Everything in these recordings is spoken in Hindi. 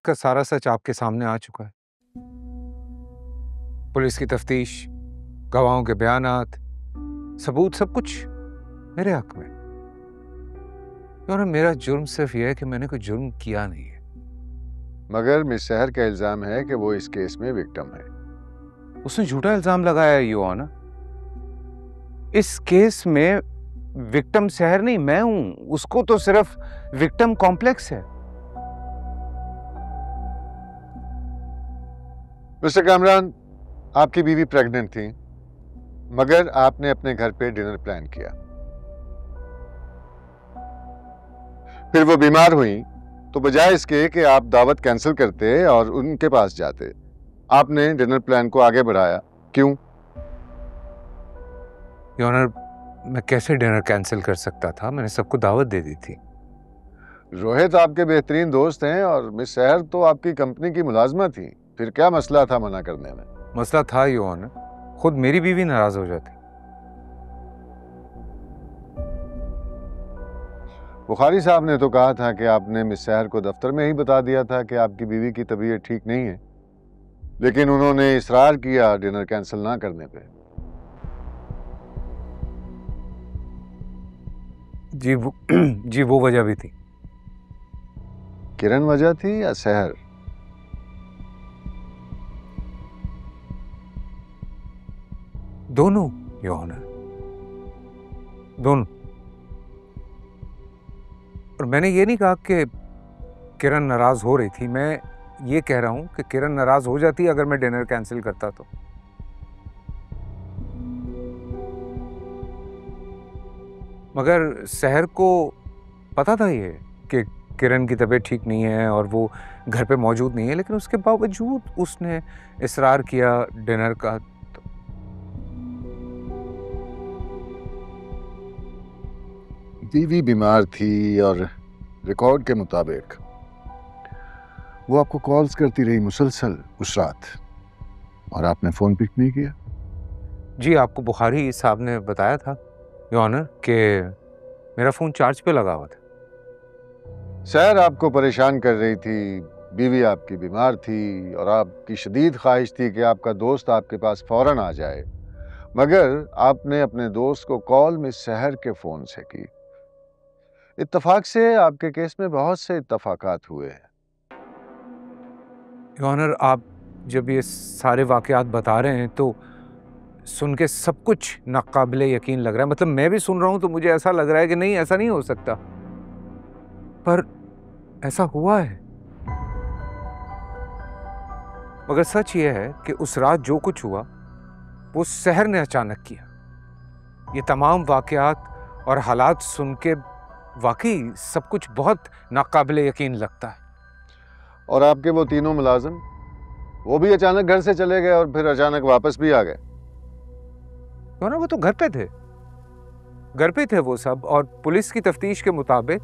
का सारा सच आपके सामने आ चुका है। पुलिस की तफ्तीश, गवाहों के बयानात, सबूत, सब कुछ मेरे हक में। और मेरा जुर्म सिर्फ यह है कि मैंने कोई जुर्म किया नहीं है। मगर मिस सहर का इल्जाम है कि वो इस केस में विक्टिम है। उसने झूठा इल्जाम लगाया है योर ऑनर। इस केस में विक्टिम सहर नहीं, मैं हूं। उसको तो सिर्फ विक्टिम कॉम्प्लेक्स है। मिस्टर कामरान, आपकी बीवी प्रेग्नेंट थी, मगर आपने अपने घर पे डिनर प्लान किया। फिर वो बीमार हुई, तो बजाय इसके कि आप दावत कैंसिल करते और उनके पास जाते, आपने डिनर प्लान को आगे बढ़ाया। क्यों? योर ऑनर, मैं कैसे डिनर कैंसिल कर सकता था? मैंने सबको दावत दे दी थी। रोहित आपके बेहतरीन दोस्त हैं और मिस सहर तो आपकी कंपनी की मुलाजमा थी। फिर क्या मसला था मना करने में? मसला था योर ऑनर, खुद मेरी बीवी नाराज हो जाती। बुखारी साहब ने तो कहा था कि आपने मिस सहर को दफ्तर में ही बता दिया था कि आपकी बीवी की तबीयत ठीक नहीं है, लेकिन उन्होंने इसरार किया डिनर कैंसिल ना करने पे। जी वो वजह भी थी। किरण वजह थी या सहर? दोनों योर ऑनर, दोनों। और मैंने ये नहीं कहा कि किरण नाराज हो रही थी। मैं ये कह रहा हूं कि किरण नाराज हो जाती अगर मैं डिनर कैंसिल करता तो। मगर सहर को पता था ये कि किरण की तबीयत ठीक नहीं है और वो घर पे मौजूद नहीं है, लेकिन उसके बावजूद उसने इसरार किया डिनर का। बीवी बीमार थी और रिकॉर्ड के मुताबिक वो आपको कॉल्स करती रही मुसलसल उस रात, और आपने फोन पिक नहीं किया। जी, आपको बुखारी साहब ने बताया था योर ऑनर कि मेरा फोन चार्ज पे लगा हुआ था। सहर आपको परेशान कर रही थी, बीवी आपकी बीमार थी और आपकी शदीद ख्वाहिश थी कि आपका दोस्त आपके पास फौरन आ जाए, मगर आपने अपने दोस्त को कॉल मिस सहर के फोन से की। इत्तफाक से आपके केस में बहुत से इत्तफाकात हुए हैं। योर ऑनर, आप जब ये सारे वाकयात बता रहे हैं तो सुन के सब कुछ नाकाबिले यकीन लग रहा है। मतलब मैं भी सुन रहा हूं तो मुझे ऐसा लग रहा है कि नहीं, ऐसा नहीं हो सकता, पर ऐसा हुआ है। मगर सच ये है कि उस रात जो कुछ हुआ वो सहर ने अचानक किया। ये तमाम वाकयात और हालात सुन के वाकई सब कुछ बहुत नाकाबिले यकीन लगता है। और आपके वो तीनों मुलाजिम, वो भी अचानक घर से चले गए और फिर अचानक वापस भी आ गए। ना वो तो घर पे थे वो सब। और पुलिस की तफ्तीश के मुताबिक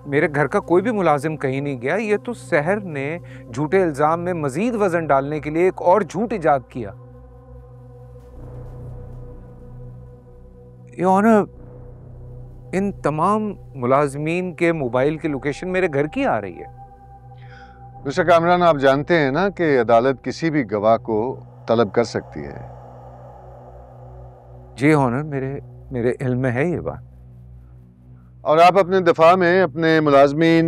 मेरे घर का कोई भी मुलाजिम कहीं नहीं गया। ये तो सहर ने झूठे इल्जाम में मजीद वजन डालने के लिए एक और झूठ इजाद किया। योर ऑनर, इन तमाम मुलाजमीन के मोबाइल की लोकेशन मेरे घर की आ रही है। मिस्टर कामरान, आप जानते हैं ना कि अदालत किसी भी गवाह को तलब कर सकती है। जी ऑनर, मेरे इल्म में है ये बात। और आप अपने दफा में अपने मुलाजमीन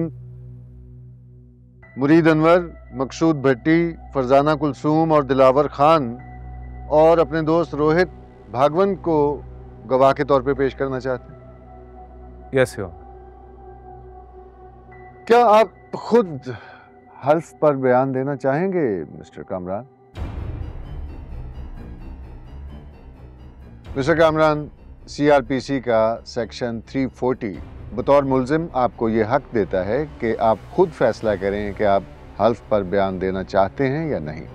मुरीद अनवर, मकसूद भट्टी, फरजाना कुलसूम और दिलावर खान और अपने दोस्त रोहित भागवत को गवाह के तौर पे पेश करना चाहते हैं। Yes your. क्या आप खुद हल्फ पर बयान देना चाहेंगे mister Kamran? Mister Kamran, CrPC का सेक्शन 340 बतौर मुल्जिम आपको ये हक देता है कि आप खुद फैसला करें कि आप हल्फ पर बयान देना चाहते हैं या नहीं।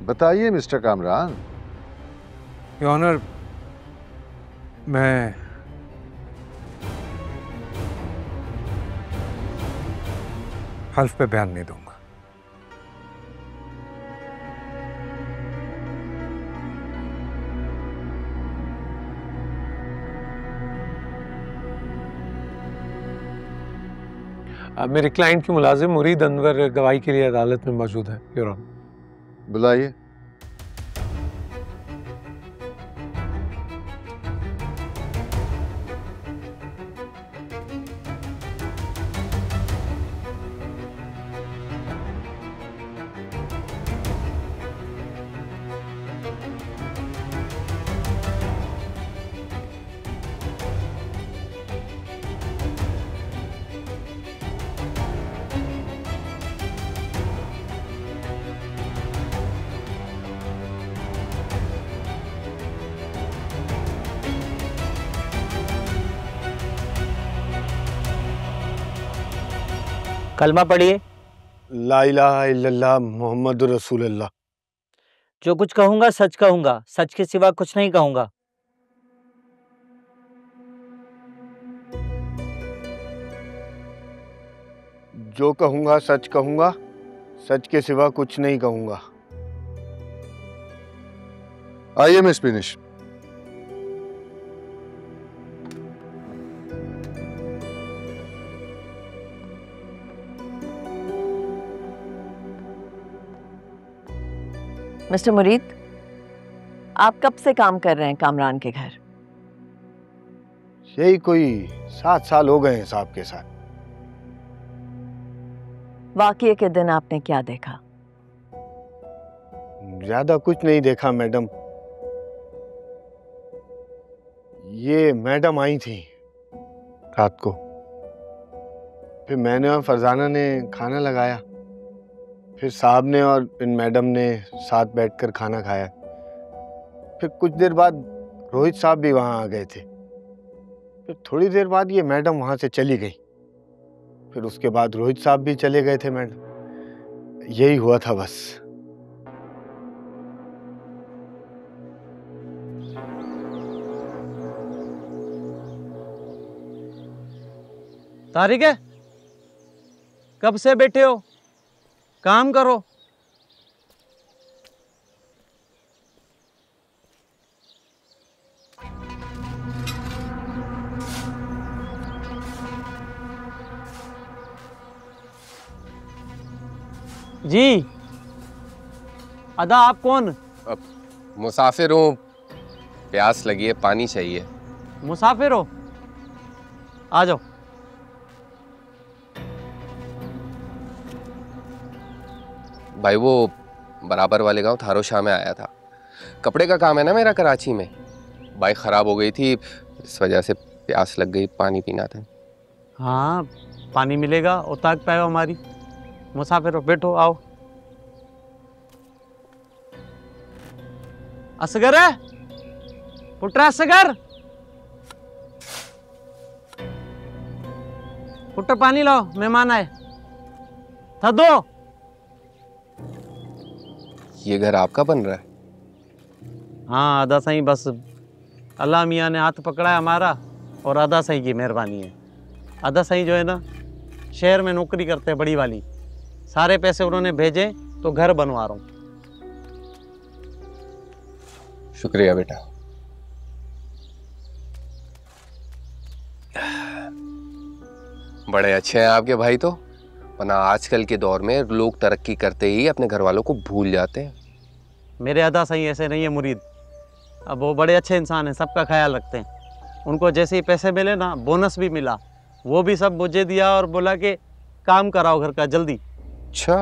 बताइए मिस्टर कामरान। योर ऑनर, मैं हल्फ पे बयान नहीं दूंगा। मेरे क्लाइंट की मुलाजिम मुरीद अनवर गवाही के लिए अदालत में मौजूद है, योर ऑनर। बुलाइए। कलमा पढ़िए। ला इलाहा इल्लल्लाह मोहम्मदुर रसूलुल्लाह। जो कुछ कहूंगा सच कहूंगा, सच के सिवा कुछ नहीं कहूंगा। जो कहूंगा सच कहूंगा, सच के सिवा कुछ नहीं कहूंगा। आइए मिस फिनिश। मिस्टर मुरीद, आप कब से काम कर रहे हैं कामरान के घर? यही कोई 7 साल हो गए हैं साहब के साथ। वाकये के दिन आपने क्या देखा? ज्यादा कुछ नहीं देखा मैडम। ये मैडम आई थी रात को, फिर मैंने और फरजाना ने खाना लगाया, फिर साहब ने और इन मैडम ने साथ बैठकर खाना खाया। फिर कुछ देर बाद रोहित साहब भी वहाँ आ गए थे। फिर थोड़ी देर बाद ये मैडम वहाँ से चली गई। फिर उसके बाद रोहित साहब भी चले गए थे मैडम। यही हुआ था बस। तारिक है, कब से बैठे हो? काम करो। जी अदा, आप कौन? मुसाफिर हूँ, प्यास लगी है, पानी चाहिए। मुसाफिर हो? आ जाओ। भाई वो बराबर वाले गांव थारोशाह में आया था। कपड़े का काम है ना मेरा कराची में। बाइक ख़राब हो गई थी, इस वजह से प्यास लग गई, पानी पीना था। हाँ, पानी मिलेगा, उताक पाए हमारी। मुसाफिर हो, बैठो, आओ। असगर है पुट्रा, असगर पुट्र पानी लाओ, मेहमान आए था। दो। ये घर आपका बन रहा है? हाँ आदा सही, बस अल्लाह मियाँ ने हाथ पकड़ा है हमारा, और आदा सही की मेहरबानी है। आदा सही जो है ना, शहर में नौकरी करते हैं बड़ी वाली, सारे पैसे उन्होंने भेजे तो घर बनवा रहा हूँ। शुक्रिया बेटा। बड़े अच्छे हैं आपके भाई तो, वरना आजकल के दौर में लोग तरक्की करते ही अपने घर वालों को भूल जाते हैं। मेरे अदा सही ऐसे नहीं है मुरीद। अब वो बड़े अच्छे इंसान हैं, सबका ख्याल रखते हैं। उनको जैसे ही पैसे मिले ना, बोनस भी मिला, वो भी सब मुझे दिया और बोला कि काम कराओ घर का जल्दी। अच्छा,